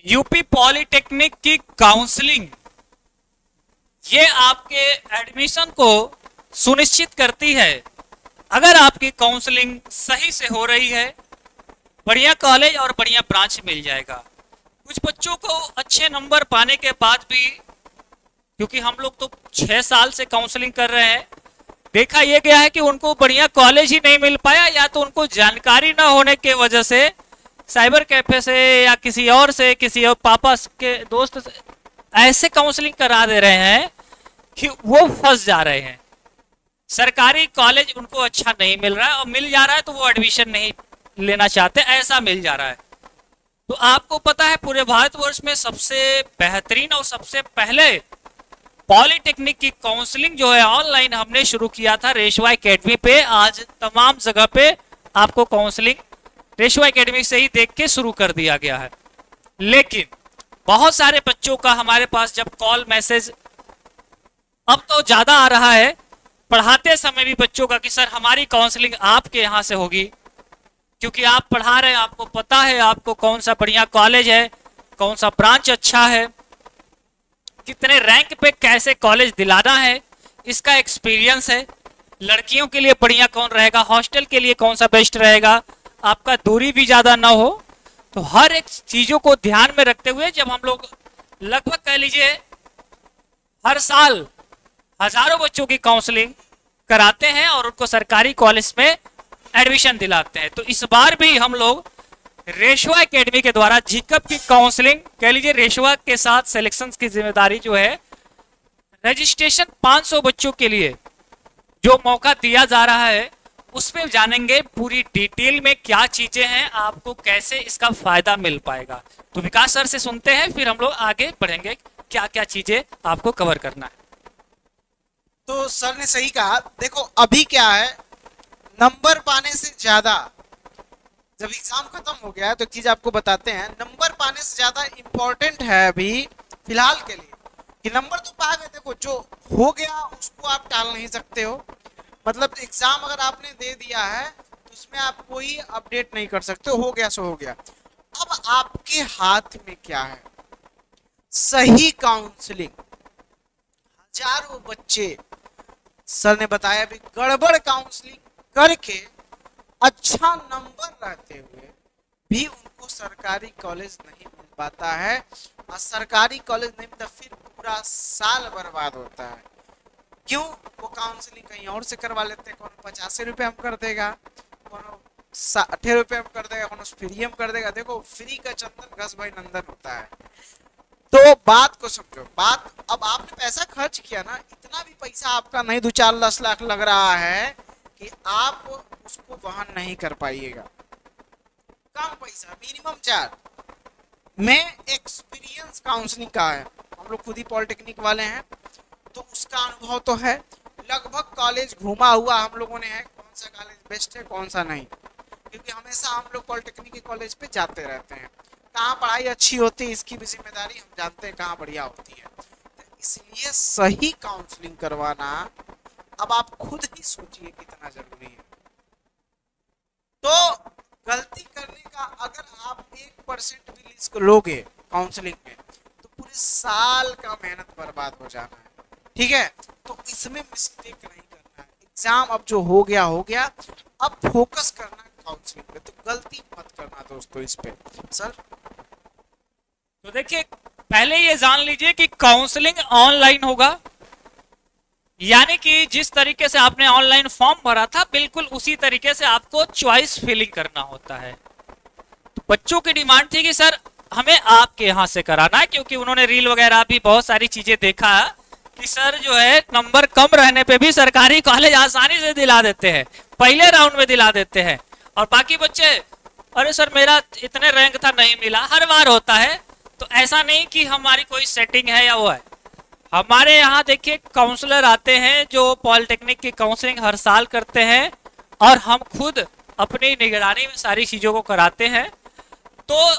UP polytechnic की counselling ये आपके एडमिशन को सुनिश्चित करती है। अगर आपकी काउंसलिंग सही से हो रही है, बढ़िया कॉलेज और बढ़िया ब्रांच मिल जाएगा। कुछ बच्चों को अच्छे नंबर पाने के बाद भी, क्योंकि हम लोग तो 6 साल से काउंसलिंग कर रहे हैं, देखा यह गया है कि उनको बढ़िया कॉलेज ही नहीं मिल पाया, या तो उनको जानकारी ना होने की वजह से साइबर कैफे से या किसी और पापा के दोस्त से ऐसे काउंसलिंग करा दे रहे हैं कि वो फंस जा रहे हैं। सरकारी कॉलेज उनको अच्छा नहीं मिल रहा है, और मिल जा रहा है तो वो एडमिशन नहीं लेना चाहते, ऐसा मिल जा रहा है। तो आपको पता है पूरे भारतवर्ष में सबसे बेहतरीन और सबसे पहले पॉलिटेक्निक की काउंसलिंग जो है ऑनलाइन हमने शुरू किया था रेशवा एकेडमी पे। आज तमाम जगह पे आपको काउंसलिंग रेशवा एकेडमी से ही देख के शुरू कर दिया गया है। लेकिन बहुत सारे बच्चों का हमारे पास जब कॉल मैसेज अब तो ज्यादा आ रहा है, पढ़ाते समय भी बच्चों का कि सर हमारी काउंसलिंग आपके यहाँ से होगी, क्योंकि आप पढ़ा रहे हैं, आपको पता है आपको कौन सा बढ़िया कॉलेज है, कौन सा ब्रांच अच्छा है, कितने रैंक पे कैसे कॉलेज दिलाना है, इसका एक्सपीरियंस है। लड़कियों के लिए बढ़िया कौन रहेगा, हॉस्टल के लिए कौन सा बेस्ट रहेगा, आपका दूरी भी ज्यादा ना हो। तो हर एक चीजों को ध्यान में रखते हुए जब हम लोग लगभग कह लीजिए हर साल हजारों बच्चों की काउंसलिंग कराते हैं और उनको सरकारी कॉलेज में एडमिशन दिलाते हैं, तो इस बार भी हम लोग रेशवा एकेडमी के द्वारा जीकअप की काउंसलिंग कह लीजिए, रेशवा के साथ सिलेक्शन की जिम्मेदारी जो है, रजिस्ट्रेशन 500 बच्चों के लिए जो मौका दिया जा रहा है, उसमें जानेंगे पूरी डिटेल में क्या चीजें हैं, आपको कैसे इसका फायदा मिल पाएगा। तो विकास सर से सुनते हैं, फिर हम लोग आगे बढ़ेंगे क्या क्या चीजें आपको कवर करना है। तो सर ने सही कहा। देखो अभी क्या है, नंबर पाने से ज्यादा, जब एग्जाम खत्म हो गया है तो एक चीज आपको बताते हैं, नंबर पाने से ज्यादा इंपॉर्टेंट है अभी फिलहाल के लिए कि नंबर तो पा गए। देखो जो हो गया उसको आप टाल नहीं सकते हो, मतलब एग्जाम अगर आपने दे दिया है तो उसमें आप कोई अपडेट नहीं कर सकते हो गया सो हो गया। अब आपके हाथ में क्या है, सही काउंसलिंग। हजारों बच्चे, सर ने बताया भी, गड़बड़ काउंसलिंग करके अच्छा नंबर रहते हुए भी उनको सरकारी कॉलेज नहीं मिल पाता है, और सरकारी कॉलेज नहीं मिलता फिर पूरा साल बर्बाद होता है। क्यों? वो काउंसलिंग कहीं और से करवा लेते हैं, कौन 50 रुपए हम कर देगा, कौन 60 रुपए हम कर देगा, कौन फ्री हम कर देगा। देखो फ्री का चंदन घस भाई नंदन होता है। तो बात को समझो, बात अब आपने पैसा खर्च किया ना, इतना भी पैसा आपका नहीं 2-4-10 लाख लग रहा है कि आप उसको वहन नहीं कर पाइएगा। कम पैसा, मिनिमम चार्ज में एक्सपीरियंस काउंसलिंग का है। हम लोग खुद ही पॉलिटेक्निक वाले हैं तो उसका अनुभव तो है, लगभग कॉलेज घूमा हुआ हम लोगों ने है, कौन सा कॉलेज बेस्ट है कौन सा नहीं, क्योंकि हमेशा हम लोग पॉलिटेक्निक के कॉलेज पे जाते रहते हैं। कहाँ पढ़ाई अच्छी होती है इसकी भी जिम्मेदारी हम जानते हैं, कहाँ बढ़िया होती है। तो इसलिए सही काउंसलिंग करवाना अब आप खुद ही सोचिए कितना जरूरी है। तो गलती करने का अगर आप 1% भी रिस्क लोगे काउंसलिंग में तो पूरे साल का मेहनत बर्बाद हो जाना है। ठीक है, तो इसमें मिस्टेक नहीं करना है। एग्जाम अब जो हो गया, अब फोकस करना काउंसलिंग पे, तो गलती मत करना दोस्तों इस पे। सर तो देखिए, पहले ये जान लीजिए कि काउंसलिंग ऑनलाइन होगा, यानी कि जिस तरीके से आपने ऑनलाइन फॉर्म भरा था बिल्कुल उसी तरीके से आपको चॉइस फिलिंग करना होता है। तो बच्चों की डिमांड थी कि सर हमें आपके यहाँ से कराना है, क्योंकि उन्होंने रील वगैरह भी बहुत सारी चीजें देखा कि सर जो है नंबर कम रहने पे भी सरकारी कॉलेज आसानी से दिला देते हैं, पहले राउंड में दिला देते हैं, और बाकी बच्चे अरे सर मेरा इतने रैंक था नहीं मिला, हर बार होता है। तो ऐसा नहीं कि हमारी कोई सेटिंग है या वो है, हमारे यहाँ देखिए काउंसलर आते हैं जो पॉलिटेक्निक की काउंसलिंग हर साल करते हैं, और हम खुद अपनी निगरानी में सारी चीजों को कराते हैं। तो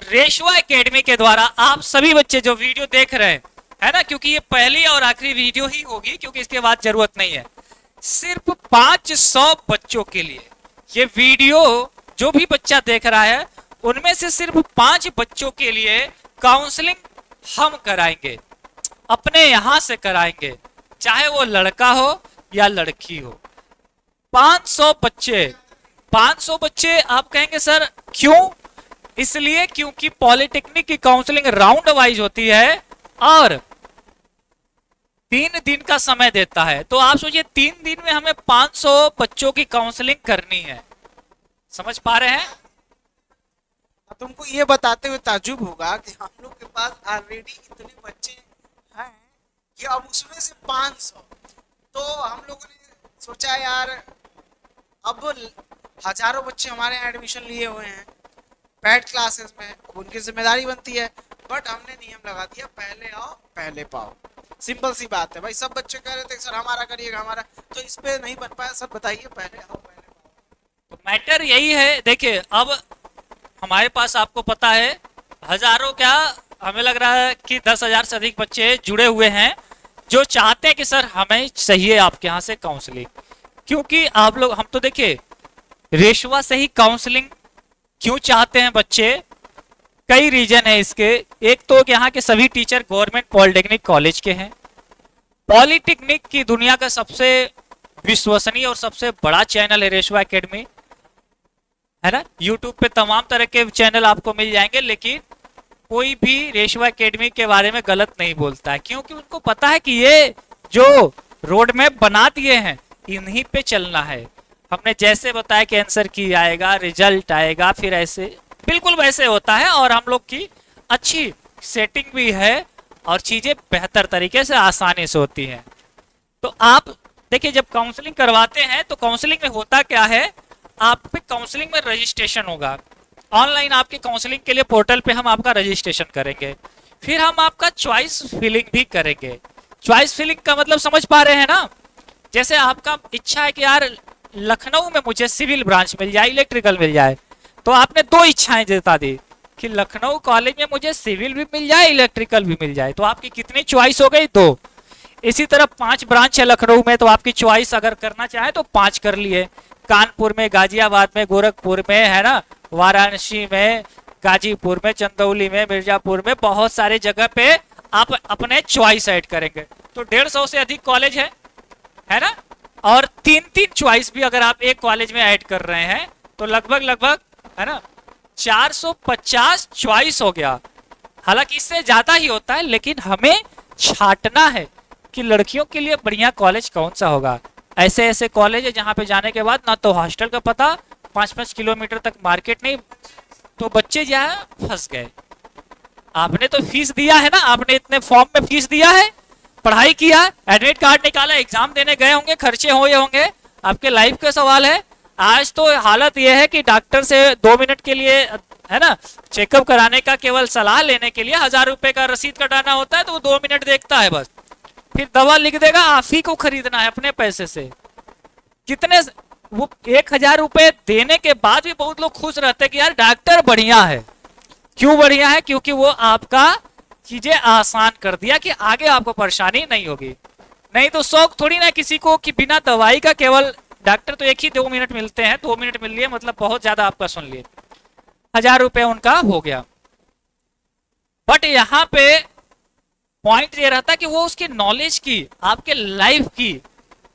रेशवा एकेडमी के द्वारा आप सभी बच्चे जो वीडियो देख रहे हैं, है ना, क्योंकि ये पहली और आखिरी वीडियो ही होगी, क्योंकि इसके बाद जरूरत नहीं है, सिर्फ 500 बच्चों के लिए ये वीडियो जो भी बच्चा देख रहा है उनमें से सिर्फ 5 बच्चों के लिए काउंसलिंग हम कराएंगे, अपने यहां से कराएंगे, चाहे वो लड़का हो या लड़की हो। 500 बच्चे, 500 बच्चे। आप कहेंगे सर क्यों? इसलिए क्योंकि पॉलिटेक्निक की काउंसलिंग राउंड वाइज होती है और 3 दिन का समय देता है। तो आप सोचिए 3 दिन में हमें 500 बच्चों की काउंसलिंग करनी है। समझ पा रहे हैं? तुमको ये बताते हुए ताज्जुब होगा कि हम लोग के पास ऑलरेडी इतने बच्चे हैं कि अब उसमें से 500, तो हम लोगों ने सोचा यार अब हजारों बच्चे हमारे यहाँ एडमिशन लिए हुए हैं पेड क्लासेस में, अब उनकी जिम्मेदारी बनती है। बट हमने नियम लगा दिया पहले आओ पहले पाओ। सिंपल सी बात है भाई, सब बच्चे कह रहे थे सर हमारा करिएगा हमारा, तो इस पे नहीं बन पाया। सर बताइए पहले आओ पहले पाओ। तो मैटर यही है। देखिए अब हमारे पास आपको पता है हजारों, क्या हमें लग रहा है कि 10,000 से अधिक बच्चे जुड़े हुए हैं जो चाहते हैं कि सर हमें चाहिए आपके यहाँ से काउंसलिंग। क्योंकि आप लोग, हम तो देखिए रेशवा से ही काउंसलिंग क्यों चाहते हैं बच्चे, कई रीजन है इसके। एक तो यहाँ के सभी टीचर गवर्नमेंट पॉलिटेक्निक कॉलेज के हैं। पॉलिटेक्निक की दुनिया का सबसे विश्वसनीय और सबसे बड़ा चैनल है रेशवा एकेडमी, है ना। यूट्यूब पे तमाम तरह के चैनल आपको मिल जाएंगे, लेकिन कोई भी रेशवा एकेडमी के बारे में गलत नहीं बोलता है, क्योंकि उनको पता है कि ये जो रोड मैप बना दिए हैं इन्हीं पे चलना है। हमने जैसे बताया कि आंसर की आएगा, रिजल्ट आएगा, फिर ऐसे बिल्कुल वैसे होता है। और हम लोग की अच्छी सेटिंग भी है और चीजें बेहतर तरीके से आसानी से होती हैं। तो आप देखिए जब काउंसलिंग करवाते हैं तो काउंसलिंग में होता क्या है, आप पे काउंसलिंग में रजिस्ट्रेशन होगा ऑनलाइन। आपके काउंसलिंग के लिए पोर्टल पे हम आपका रजिस्ट्रेशन करेंगे, फिर हम आपका चॉइस फिलिंग भी करेंगे। चॉइस फिलिंग का मतलब समझ पा रहे हैं ना? जैसे आपका इच्छा है कि यार लखनऊ में मुझे सिविल ब्रांच मिल जाए, इलेक्ट्रिकल मिल जाए, तो आपने 2 इच्छाएं जता दी कि लखनऊ कॉलेज में मुझे सिविल भी मिल जाए, इलेक्ट्रिकल भी मिल जाए। तो आपकी कितनी चॉइस हो गई? 2। इसी तरह 5 ब्रांच है लखनऊ में, तो आपकी चॉइस अगर करना चाहे तो 5 कर लिए। कानपुर में, गाजियाबाद में, गोरखपुर में, है ना, वाराणसी में, गाजीपुर में, चंदौली में, मिर्जापुर में, बहुत सारे जगह पे आप अपने चॉइस ऐड करेंगे। तो 150 से अधिक कॉलेज है ना। और 3-3 चॉइस भी अगर आप एक कॉलेज में ऐड कर रहे हैं तो लगभग है ना 450 चॉइस हो गया। हालांकि इससे ज्यादा ही होता है, लेकिन हमें छांटना है कि लड़कियों के लिए बढ़िया कॉलेज कौन सा होगा। ऐसे ऐसे कॉलेज है जहां पे जाने के बाद ना तो हॉस्टल का पता, 5-5 किलोमीटर तक मार्केट नहीं, तो बच्चे जो है फंस गए। आपने तो फीस दिया है ना, आपने इतने फॉर्म में फीस दिया है, पढ़ाई किया, एडमिट कार्ड निकाला, एग्जाम देने गए होंगे, खर्चे हुए होंगे, आपके लाइफ का सवाल है। आज तो हालत यह है कि डॉक्टर से 2 मिनट के लिए, है ना, चेकअप कराने का केवल सलाह लेने के लिए 1000 रुपए का रसीद कटाना होता है, तो वो 2 मिनट देखता है बस, फिर दवा लिख देगा, आप ही को खरीदना है अपने पैसे से। कितने वो 1000 रुपए देने के बाद भी बहुत लोग खुश रहते हैं कि यार डॉक्टर बढ़िया है। क्यों बढ़िया है? क्योंकि वो आपका चीजें आसान कर दिया कि आगे आपको परेशानी नहीं होगी। नहीं तो शौक थोड़ी ना किसी को कि बिना दवाई का केवल डॉक्टर तो एक ही 2 मिनट मिलते हैं, 2 मिनट मिल लिए मतलब बहुत ज्यादा आपका सुन लिए, 1000 रुपए उनका हो गया। बट यहाँ पे पॉइंट ये रहता है कि वो उसकी नॉलेज की, आपके लाइफ की,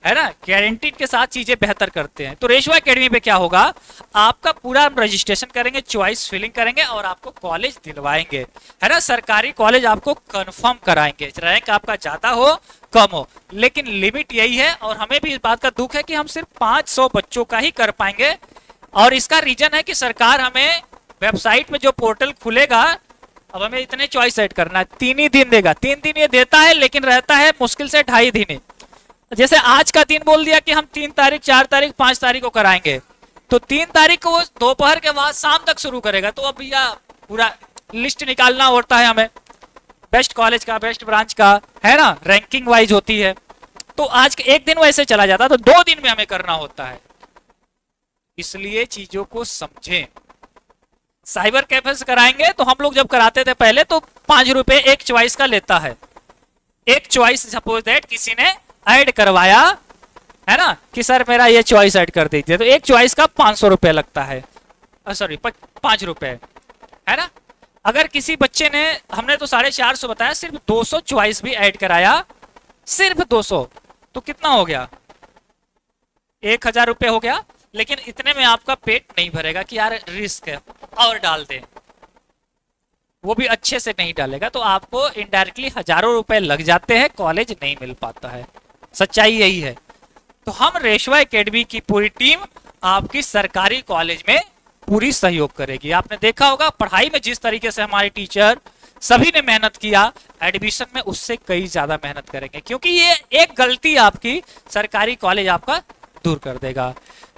है ना, गारंटीड के साथ चीजें बेहतर करते हैं। तो रेशवा एकेडमी पे क्या होगा, आपका पूरा रजिस्ट्रेशन करेंगे, चॉइस फिलिंग करेंगे और आपको कॉलेज दिलवाएंगे, है ना। सरकारी कॉलेज आपको कंफर्म कराएंगे, रैंक आपका ज्यादा हो कम हो, लेकिन लिमिट यही है। और हमें भी इस बात का दुख है कि हम सिर्फ 500 बच्चों का ही कर पाएंगे। और इसका रीजन है कि सरकार हमें वेबसाइट में जो पोर्टल खुलेगा, अब हमें इतने चॉइस सेट करना है, 3 ही दिन देगा। 3 दिन ये देता है, लेकिन रहता है मुश्किल से 2.5 दिन ही। जैसे आज का दिन बोल दिया कि हम 3 तारीख, 4 तारीख, 5 तारीख को कराएंगे, तो 3 तारीख को वो दोपहर के बाद शाम तक शुरू करेगा। तो अब भैया पूरा लिस्ट निकालना होता है हमें, बेस्ट कॉलेज का, बेस्ट ब्रांच का, है ना, रैंकिंग वाइज होती है। तो आज एक दिन वैसे चला जाता, तो 2 दिन में हमें करना होता है। इसलिए चीजों को समझें। साइबर कैफे से कराएंगे तो हम लोग जब कराते थे पहले, तो 5 रुपए एक चॉइस का लेता है। एक चॉइस सपोज दैट किसी ने ऐड करवाया, है ना, कि सर मेरा ये चॉइस ऐड कर दीजिए, तो एक चॉइस का 500 रुपए लगता है, सॉरी 5 रुपए, है ना। अगर किसी बच्चे ने, हमने तो 450 बताया, सिर्फ 200 चॉइस भी ऐड कराया, सिर्फ 200, तो कितना हो गया? 1000 रुपए हो गया। लेकिन इतने में आपका पेट नहीं भरेगा कि यार रिस्क है और डाल दें, वो भी अच्छे से नहीं डालेगा, तो आपको इनडायरेक्टली हजारों रुपए लग जाते हैं, कॉलेज नहीं मिल पाता है। सच्चाई यही है। तो हम रेशवा एकेडमी की पूरी टीम आपकी सरकारी कॉलेज में पूरी सहयोग करेगी। आपने देखा होगा पढ़ाई में जिस तरीके से हमारे टीचर सभी ने मेहनत किया, एडमिशन में उससे कई ज्यादा मेहनत करेंगे, क्योंकि ये एक गलती आपकी सरकारी कॉलेज आपका दूर कर देगा।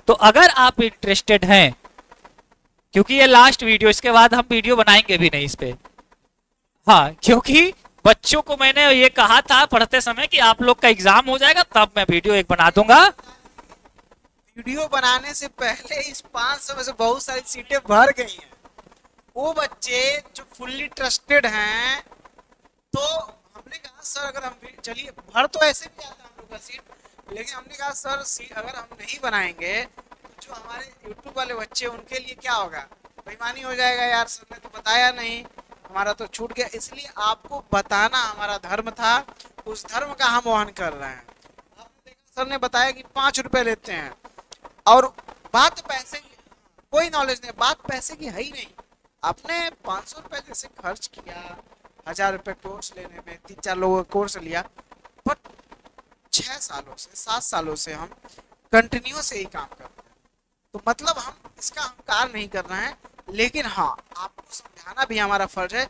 तो अगर आप इंटरेस्टेड हैं, क्योंकि ये लास्ट वीडियो, इसके बाद हम वीडियो बनाएंगे भी नहीं इस पे, हाँ, क्योंकि बच्चों को मैंने ये कहा था पढ़ते समय कि आप लोग का एग्जाम हो जाएगा तब मैं वीडियो एक बना दूंगा। वीडियो बनाने से पहले इस 500 में से बहुत सारी सीटें भर गई हैं। वो बच्चे जो फुल्ली ट्रस्टेड हैं, तो हमने कहा सर अगर हम चलिए, भर तो ऐसे भी आता है हम लोग का सीट, लेकिन हमने कहा सर सीट अगर हम नहीं बनाएंगे तो जो हमारे यूट्यूब वाले बच्चे उनके लिए क्या होगा, बेईमानी हो जाएगा, यार सर ने तो बताया नहीं, हमारा तो छूट गया। इसलिए आपको बताना हमारा धर्म था, उस धर्म का हम वहन कर रहे हैं। आपने देखा सर ने बताया कि 5 रुपए लेते हैं, और बात पैसे की, कोई नॉलेज नहीं, बात पैसे की है ही नहीं। आपने 500 रुपए जैसे खर्च किया 1000 रुपए कोर्स लेने में, 3-4 लोगों का कोर्स लिया, बट 6 सालों से 7 सालों से हम कंटिन्यू से ही काम कर रहे हैं। तो मतलब हम इसका अहंकार नहीं कर रहे हैं, लेकिन हाँ आपको समझाना भी हमारा फर्ज है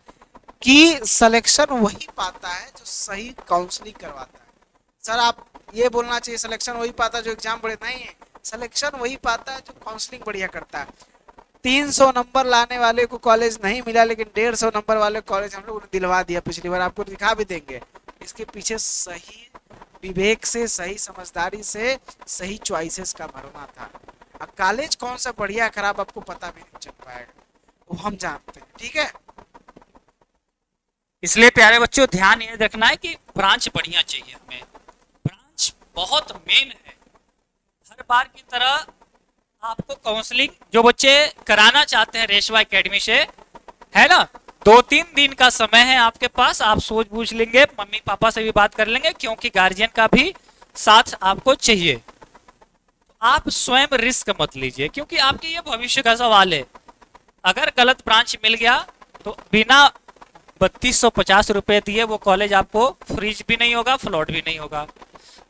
कि सिलेक्शन वही पाता है जो सही काउंसलिंग करवाता है। सर आप ये बोलना चाहिए सिलेक्शन वही पाता है जो एग्जाम बढ़िया, नहीं है, सिलेक्शन वही पाता है जो काउंसलिंग बढ़िया करता है। 300 नंबर लाने वाले को कॉलेज नहीं मिला, लेकिन 150 नंबर वाले कॉलेज हम लोग ने दिलवा दिया पिछली बार, आपको दिखा भी देंगे। इसके पीछे सही विवेक से, सही समझदारी से, सही चॉइसेस का भरना था। अब कॉलेज कौन सा बढ़िया खराब आपको पता भी नहीं चल पाएगा, वो हम जानते हैं, ठीक है। इसलिए प्यारे बच्चों ध्यान ये रखना है कि ब्रांच बढ़िया चाहिए हमें, ब्रांच बहुत मेन है। हर बार की तरह आपको काउंसलिंग जो बच्चे कराना चाहते हैं रेशवा एकेडमी से, है ना, 2-3 दिन का समय है आपके पास, आप सोच बूझ लेंगे, मम्मी पापा से भी बात कर लेंगे, क्योंकि गार्जियन का भी साथ आपको चाहिए। आप स्वयं रिस्क मत लीजिए, क्योंकि आपके ये भविष्य का सवाल है। अगर गलत ब्रांच मिल गया तो बिना 3250 रुपए दिए वो कॉलेज आपको फ्रीज भी नहीं होगा, फ्लॉट भी नहीं होगा।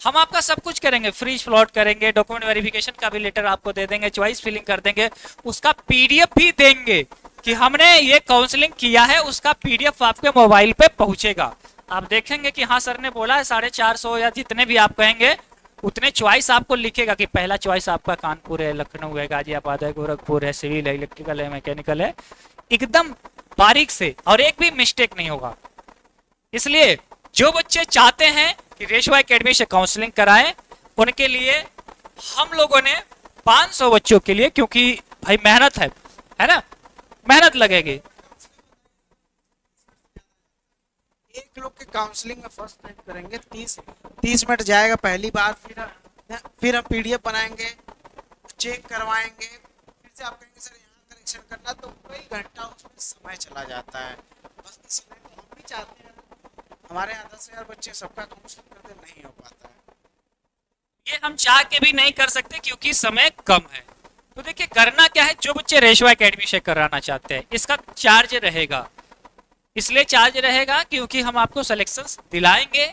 हम आपका सब कुछ करेंगे, फ्रीज फ्लॉट करेंगे, डॉक्यूमेंट वेरिफिकेशन का भी लेटर आपको दे देंगे, चॉइस फिलिंग कर देंगे, उसका पीडीएफ भी देंगे कि हमने ये काउंसलिंग किया है, उसका पीडीएफ आपके मोबाइल पे पहुंचेगा। आप देखेंगे कि हाँ सर ने बोला है 450 या जितने भी आप कहेंगे उतने चॉइस आपको लिखेगा कि पहला चॉइस आपका कानपुर है, लखनऊ है, गाजियाबाद है, गोरखपुर है, सिविल है, इलेक्ट्रिकल है, मैकेनिकल है, एकदम बारीक से, और एक भी मिस्टेक नहीं होगा। इसलिए जो बच्चे चाहते हैं कि रेशवा एकेडमी से काउंसलिंग कराएं, उनके लिए हम लोगों ने 500 बच्चों के लिए, क्योंकि भाई मेहनत है ना, मेहनत लगेगी। एक लोग के काउंसलिंग में फर्स्ट मिनट करेंगे, 30 मिनट जाएगा पहली बार, फिर हम पीडीएफ बनाएंगे, चेक करवाएंगे, फिर से आप कहेंगे सर यहाँ करेक्शन करना, तो कई घंटा उसमें समय चला जाता है। बस इसलिए तो हम भी चाहते हैं, हमारे यहाँ 10,000 बच्चे सबका काउंसलिंग करते नहीं हो पाता है। ये हम चाह के भी नहीं कर सकते क्योंकि समय कम है। तो देखिए करना क्या है, जो बच्चे रेशवा एकेडमी से कराना चाहते हैं इसका चार्ज रहेगा, इसलिए चार्ज रहेगा क्योंकि हम आपको सिलेक्शंस दिलाएंगे,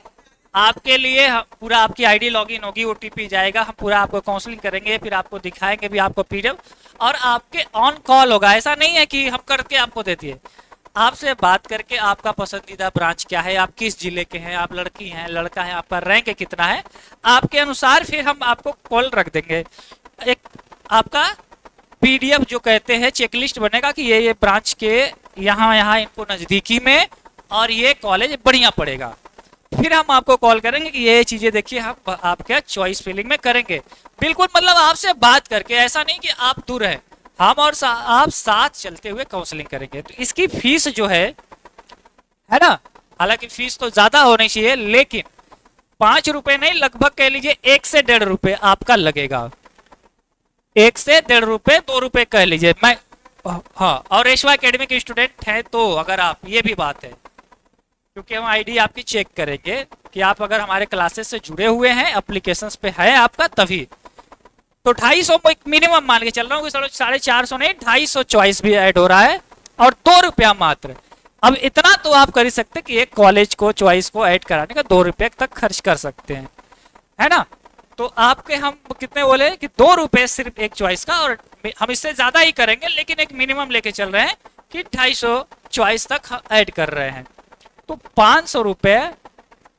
आपके लिए पूरा आपकी आईडी लॉगिन होगी, ओटीपी जाएगा, हम पूरा आपको काउंसलिंग करेंगे, फिर आपको दिखाएंगे भी आपको पीडीएफ, और आपके ऑन कॉल होगा। ऐसा नहीं है कि हम करके आपको दे दिए, आपसे बात करके आपका पसंदीदा ब्रांच क्या है, आप किस जिले के हैं, आप लड़की हैं लड़का है, आपका रैंक कितना है, आपके अनुसार फिर हम आपको कॉल रख देंगे। एक आपका पीडीएफ जो कहते हैं चेकलिस्ट बनेगा कि ये ब्रांच के यहाँ इनको नजदीकी में और ये कॉलेज बढ़िया पड़ेगा। फिर हम आपको कॉल करेंगे कि ये चीजें देखिए हम आपके चॉइस फिलिंग में करेंगे। बिल्कुल मतलब आपसे बात करके, ऐसा नहीं कि आप दूर हैं, हम और आप साथ चलते हुए काउंसलिंग करेंगे। तो इसकी फीस जो है ना, हालांकि फीस तो ज्यादा होनी चाहिए, लेकिन 5 रुपए नहीं, लगभग कह लीजिए 1 से 1.5 रुपए आपका लगेगा, 1 से 1.5 रुपए, 2 रुपए कह लीजिए। मैं हाँ, और रेशवा एकेडमी के स्टूडेंट हैं तो अगर आप, ये भी बात है, क्योंकि हम आईडी आपकी चेक करेंगे कि आप अगर हमारे क्लासेस से जुड़े हुए हैं, एप्लीकेशंस पे है आपका, तभी तो 250 मिनिमम मान के चल रहा हूँ, 450 नहीं, 250 चॉइस भी ऐड हो रहा है और 2 रुपया मात्र। अब इतना तो आप कर ही सकते कि एक कॉलेज को चॉइस को ऐड कराने का 2 रुपये तक खर्च कर सकते हैं, है ना। तो आपके हम कितने बोले कि 2 रुपये सिर्फ एक चॉइस का, और हम इससे ज्यादा ही करेंगे लेकिन एक मिनिमम लेके चल रहे हैं कि 250 चॉइस तक ऐड कर रहे हैं। तो 500 रुपये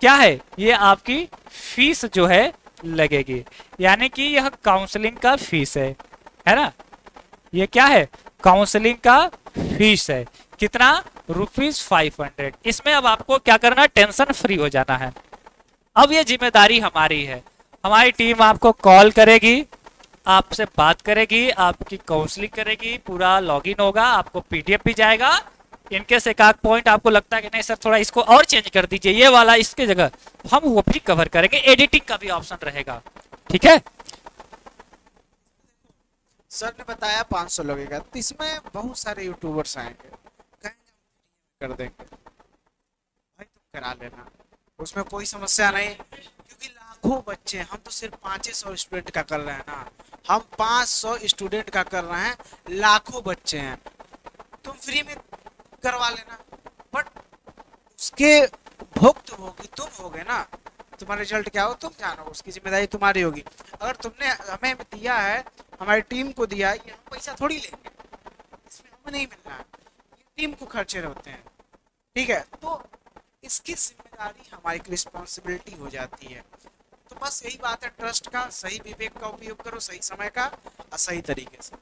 क्या है, ये आपकी फीस जो है लगेगी, यानी कि यह काउंसलिंग का फीस है ना। ये क्या है, काउंसलिंग का फीस है। कितना, ₹500। इसमें अब आपको क्या करना, टेंशन फ्री हो जाना है। अब ये जिम्मेदारी हमारी है, हमारी टीम आपको कॉल करेगी, आपसे बात करेगी, आपकी काउंसलिंग करेगी, पूरा लॉगिन होगा, आपको पीडीएफ भी जाएगा। इनकेस एक आध पॉइंट आपको लगता है कि नहीं सर थोड़ा इसको और चेंज कर दीजिए, ये वाला इसके जगह, हम वो भी कवर करेंगे, एडिटिंग का भी ऑप्शन रहेगा, ठीक है। सर ने बताया 500 लगेगा, तो इसमें बहुत सारे यूट्यूबर्स आएंगे, कहेंगे कर देंगे, भाई तुम करा लेना, उसमें कोई समस्या नहीं, क्योंकि लाखों बच्चे, हम तो सिर्फ 500 स्टूडेंट का कर रहे हैं ना, हम 500 स्टूडेंट का कर रहे हैं, लाखों बच्चे हैं, तुम फ्री में करवा लेना, बट उसके भुगत होगी तुम होगे ना, तुम्हारा रिजल्ट क्या हो तुम जानो, उसकी जिम्मेदारी तुम्हारी होगी। अगर तुमने हमें दिया है, हमारी टीम को दिया है, ये हम पैसा थोड़ी लेंगे, इसमें हमें नहीं मिलना है, ये टीम को खर्चे होते हैं, ठीक है। तो इसकी जिम्मेदारी हमारी रिस्पॉन्सिबिलिटी हो जाती है। तो बस यही बात है, ट्रस्ट का, सही विवेक का उपयोग करो, सही समय का और सही तरीके से।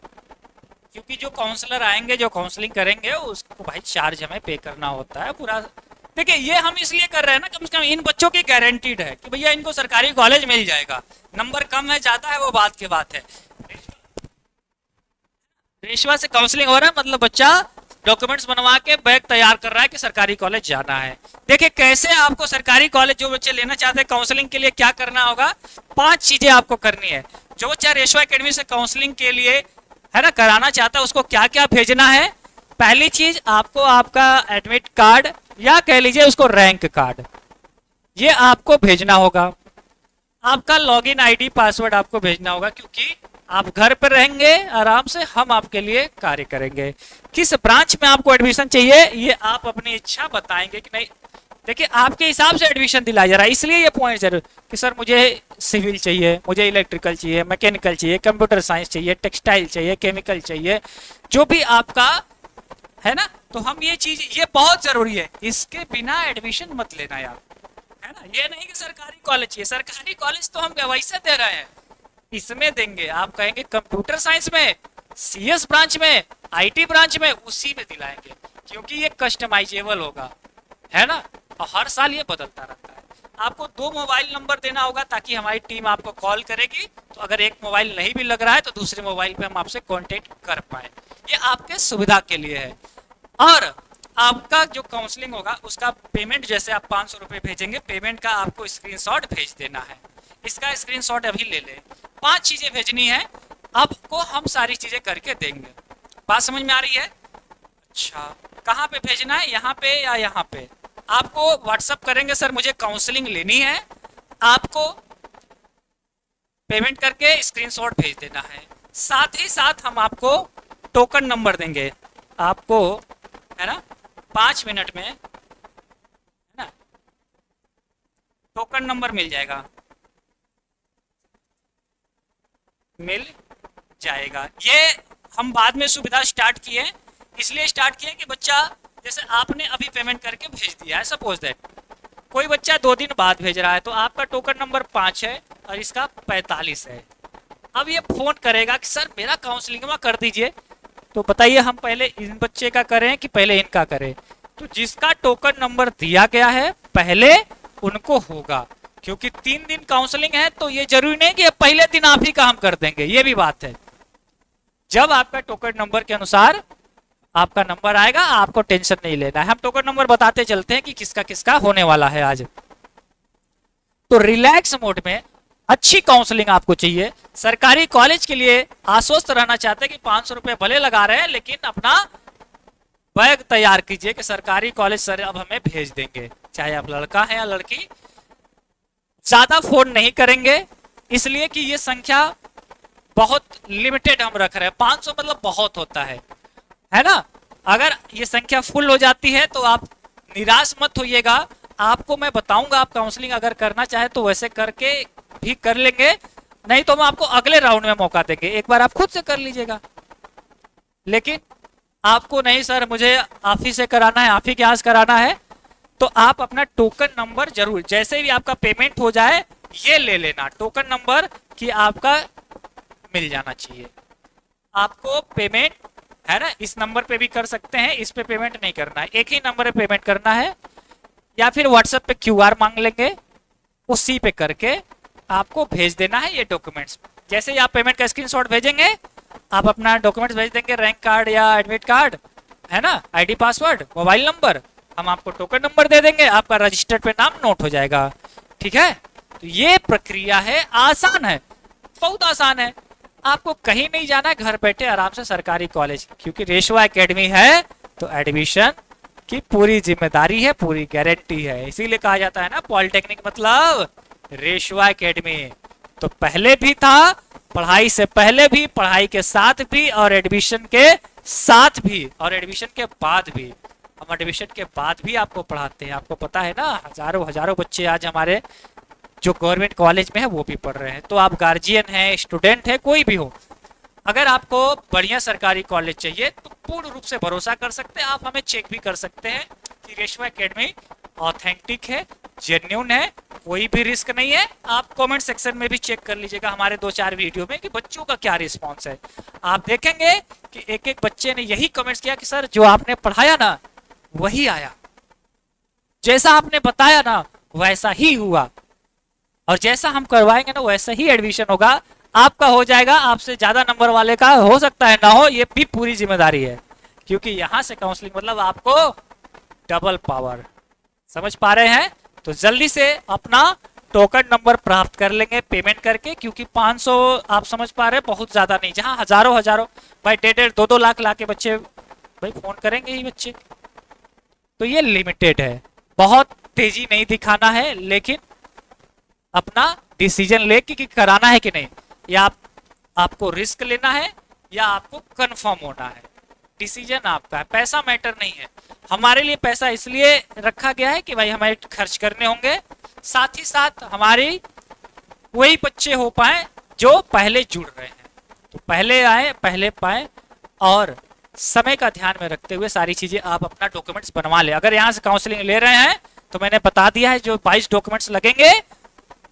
क्योंकि जो काउंसलर आएंगे, जो काउंसलिंग करेंगे, उसको भाई चार्ज हमें पे करना होता है पूरा। देखिए ये हम इसलिए कर रहे हैं ना, कम से कम इन बच्चों की गारंटीड है कि भैया इनको सरकारी कॉलेज मिल जाएगा। नंबर कम है ज्यादा है वो बात की बात है, रेशवा से काउंसलिंग हो रहा है मतलब बच्चा डॉक्यूमेंट्स बनवा के बैग तैयार कर रहा है कि सरकारी कॉलेज जाना है। देखिए कैसे आपको सरकारी कॉलेज, जो बच्चे लेना चाहते हैं काउंसलिंग के लिए क्या करना होगा, 5 चीजें आपको करनी है। जो बच्चा रेशवा एकेडमी से काउंसलिंग के लिए है ना कराना चाहता है, उसको क्या क्या भेजना है। पहली चीज, आपको आपका एडमिट कार्ड या कह लीजिए उसको रैंक कार्ड, ये आपको भेजना होगा। आपका लॉगिन आईडी पासवर्ड आपको भेजना होगा, क्योंकि आप घर पर रहेंगे आराम से, हम आपके लिए कार्य करेंगे। किस ब्रांच में आपको एडमिशन चाहिए ये आप अपनी इच्छा बताएंगे कि नहीं। देखिए आपके हिसाब से एडमिशन दिलाया जा रहा है, इसलिए ये पॉइंट जरूर कि सर मुझे सिविल चाहिए, मुझे इलेक्ट्रिकल चाहिए, मैकेनिकल चाहिए, कंप्यूटर साइंस चाहिए, टेक्सटाइल चाहिए, केमिकल चाहिए, जो भी आपका है ना। तो हम ये चीज, ये बहुत जरूरी है, इसके बिना एडमिशन मत लेना यार, है ना। ये नहीं कि सरकारी कॉलेज चाहिए, सरकारी कॉलेज तो हम वैसे दे रहे हैं, इसमें देंगे। आप कहेंगे कंप्यूटर साइंस में, सीएस ब्रांच में, आईटी ब्रांच में, उसी में दिलाएंगे, क्योंकि ये कस्टमाइजेबल होगा, है ना। और हर साल ये बदलता रहता है। आपको 2 मोबाइल नंबर देना होगा ताकि हमारी टीम आपको कॉल करेगी, तो अगर एक मोबाइल नहीं भी लग रहा है तो दूसरे मोबाइल पे हम आपसे कांटेक्ट कर पाए। ये आपके सुविधा के लिए है। और आपका जो काउंसलिंग होगा उसका पेमेंट, जैसे आप 500 रुपये भेजेंगे, पेमेंट का आपको स्क्रीनशॉट भेज देना है। इसका स्क्रीनशॉट अभी ले लें। 5 चीजें भेजनी है, आपको हम सारी चीजें करके देंगे। बात समझ में आ रही है? अच्छा, कहाँ पे भेजना है, यहाँ पे या यहाँ पे? आपको व्हाट्सअप करेंगे सर मुझे काउंसलिंग लेनी है, आपको पेमेंट करके स्क्रीनशॉट भेज देना है। साथ ही साथ हम आपको टोकन नंबर देंगे, आपको है ना 5 मिनट में, है ना, टोकन नंबर मिल जाएगा, मिल जाएगा। ये हम बाद में सुविधा स्टार्ट किए, इसलिए स्टार्ट किए कि बच्चा, जैसे आपने अभी पेमेंट करके भेज दिया है, सपोज दैट कोई बच्चा 2 दिन बाद भेज रहा है, तो आपका टोकन नंबर 5 है और इसका 45 है। अब ये फोन करेगा कि सर मेरा काउंसलिंग में कर दीजिए, तो बताइए हम पहले इन बच्चे का करें कि पहले इनका करें? तो जिसका टोकन नंबर दिया गया है पहले उनको होगा, क्योंकि 3 दिन काउंसलिंग है, तो ये जरूरी नहीं कि पहले दिन आप ही का हम कर देंगे, ये भी बात है। जब आपका टोकन नंबर के अनुसार आपका नंबर आएगा, आपको टेंशन नहीं लेना है। हम टोकन नंबर बताते चलते हैं कि किसका किसका होने वाला है आज। तो रिलैक्स मोड में अच्छी काउंसलिंग आपको चाहिए, सरकारी कॉलेज के लिए आश्वस्त रहना चाहते हैं कि 500 रुपए भले लगा रहे हैं लेकिन अपना बैग तैयार कीजिए कि सरकारी कॉलेज सर अब हमें भेज देंगे, चाहे आप लड़का है या लड़की। ज्यादा फोन नहीं करेंगे इसलिए कि ये संख्या बहुत लिमिटेड हम रख रहे हैं, 500 मतलब बहुत होता है ना। अगर ये संख्या फुल हो जाती है तो आप निराश मत होइएगा, आपको मैं बताऊंगा, आप काउंसलिंग अगर करना चाहे तो वैसे करके भी कर लेंगे, नहीं तो हम आपको अगले राउंड में मौका देंगे, एक बार आप खुद से कर लीजिएगा। लेकिन आपको नहीं सर मुझे आप ही से कराना है, आप ही के यहाँ से कराना है, तो आप अपना टोकन नंबर जरूर, जैसे भी आपका पेमेंट हो जाए ये ले लेना टोकन नंबर कि आपका मिल जाना चाहिए। आपको पेमेंट है ना इस नंबर पे भी कर सकते हैं, इस पे पेमेंट नहीं करना है, एक ही नंबर पे पेमेंट करना है, या फिर व्हाट्सएप पे क्यूआर मांग लेंगे, उसी पे करके आपको भेज देना है ये डॉक्यूमेंट्स। जैसे ही आप पेमेंट का स्क्रीनशॉट भेजेंगे आप अपना डॉक्यूमेंट्स भेज देंगे, रैंक कार्ड या एडमिट कार्ड है ना, आईडी पासवर्ड मोबाइल नंबर, हम आपको टोकन नंबर दे देंगे, आपका रजिस्टर्ड पे नाम नोट हो जाएगा। ठीक है, तो ये प्रक्रिया है, आसान है, बहुत आसान है, आपको कहीं नहीं जाना है, घर बैठे आराम से सरकारी कॉलेज, क्योंकि रेशवा एकेडमी है तो एडमिशन की पूरी जिम्मेदारी है, पूरी गारंटी है, इसीलिए कहा जाता है ना पॉलिटेक्निक मतलब रेशवा एकेडमी। तो पहले भी था, पढ़ाई से पहले भी, पढ़ाई के साथ भी, और एडमिशन के साथ भी, और एडमिशन के बाद भी। हम एडमिशन के बाद भी आपको पढ़ाते हैं, आपको पता है ना, हजारों हजारों बच्चे आज हमारे जो गवर्नमेंट कॉलेज में है वो भी पढ़ रहे हैं। तो आप गार्जियन हैं, स्टूडेंट है, कोई भी हो, अगर आपको बढ़िया सरकारी कॉलेज चाहिए तो पूर्ण रूप से भरोसा कर सकते हैं, आप हमें चेक भी कर सकते हैं कि रेशवा एकेडमी ऑथेंटिक है, जेन्युइन है, कोई भी रिस्क नहीं है। आप कमेंट सेक्शन में भी चेक कर लीजिएगा हमारे 2-4 वीडियो में कि बच्चों का क्या रिस्पॉन्स है। आप देखेंगे कि एक एक बच्चे ने यही कमेंट्स किया कि सर जो आपने पढ़ाया ना वही आया, जैसा आपने बताया ना वैसा ही हुआ, और जैसा हम करवाएंगे ना वैसा ही एडमिशन होगा, आपका हो जाएगा, आपसे ज्यादा नंबर वाले का हो सकता है ना हो, ये भी पूरी जिम्मेदारी है, क्योंकि यहां से काउंसलिंग मतलब आपको डबल पावर। समझ पा रहे हैं? तो जल्दी से अपना टोकन नंबर प्राप्त कर लेंगे पेमेंट करके, क्योंकि 500 आप समझ पा रहे हैं बहुत ज्यादा नहीं, जहां हजारों हजारों भाई 1.5-2 लाख ला के बच्चे भाई फोन करेंगे ही बच्चे, तो ये लिमिटेड है, बहुत तेजी नहीं दिखाना है, लेकिन अपना डिसीजन लेके कि कराना है कि नहीं, या आपको रिस्क लेना है या आपको कंफर्म होना है, डिसीजन आपका है, पैसा मैटर नहीं है। हमारे लिए पैसा इसलिए रखा गया है कि भाई हमारे खर्च करने होंगे, साथ ही साथ हमारी वही बच्चे हो पाए जो पहले जुड़ रहे हैं, तो पहले आए पहले पाए, और समय का ध्यान में रखते हुए सारी चीजें आप अपना डॉक्यूमेंट्स बनवा ले। अगर यहाँ से काउंसलिंग ले रहे हैं तो मैंने बता दिया है, जो 22 डॉक्यूमेंट्स लगेंगे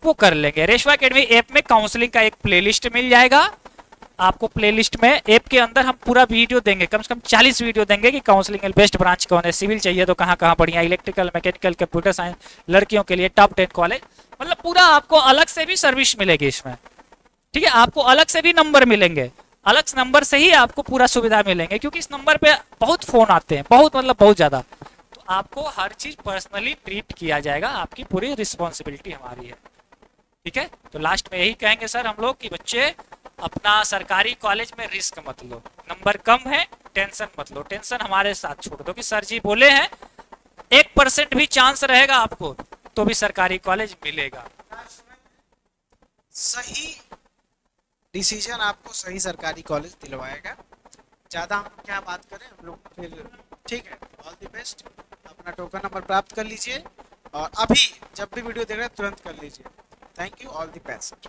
वो कर लेंगे। रेशवा एकेडमी ऐप में काउंसलिंग का एक प्लेलिस्ट मिल जाएगा आपको, प्लेलिस्ट में ऐप के अंदर हम पूरा वीडियो देंगे, कम से कम 40 वीडियो देंगे कि काउंसलिंग में बेस्ट ब्रांच कौन है, सिविल चाहिए तो कहाँ कहाँ बढ़िया, इलेक्ट्रिकल, मैकेनिकल, कंप्यूटर साइंस, लड़कियों के लिए टॉप 10 कॉलेज, मतलब पूरा आपको अलग से भी सर्विस मिलेगी इसमें। ठीक है, आपको अलग से भी नंबर मिलेंगे, अलग नंबर से ही आपको पूरा सुविधा मिलेंगे, क्योंकि इस नंबर पे बहुत फोन आते हैं, बहुत मतलब बहुत ज्यादा, तो आपको हर चीज पर्सनली ट्रीट किया जाएगा, आपकी पूरी रिस्पॉन्सिबिलिटी हमारी है। ठीक है, तो लास्ट में यही कहेंगे सर हम लोग कि बच्चे अपना सरकारी कॉलेज में रिस्क मत लो, नंबर कम है टेंशन मत लो, टेंशन हमारे साथ छोड़ दो कि सर जी बोले हैं 1% भी चांस रहेगा आपको तो भी सरकारी कॉलेज मिलेगा। सही डिसीजन आपको सही सरकारी कॉलेज दिलवाएगा। ज्यादा हम क्या बात करें हम लोग फिर, ठीक है, ऑल द बेस्ट, अपना टोकन नंबर प्राप्त कर लीजिए, और अभी जब भी वीडियो देख रहे हैं तुरंत कर लीजिए। Thank you, all the best.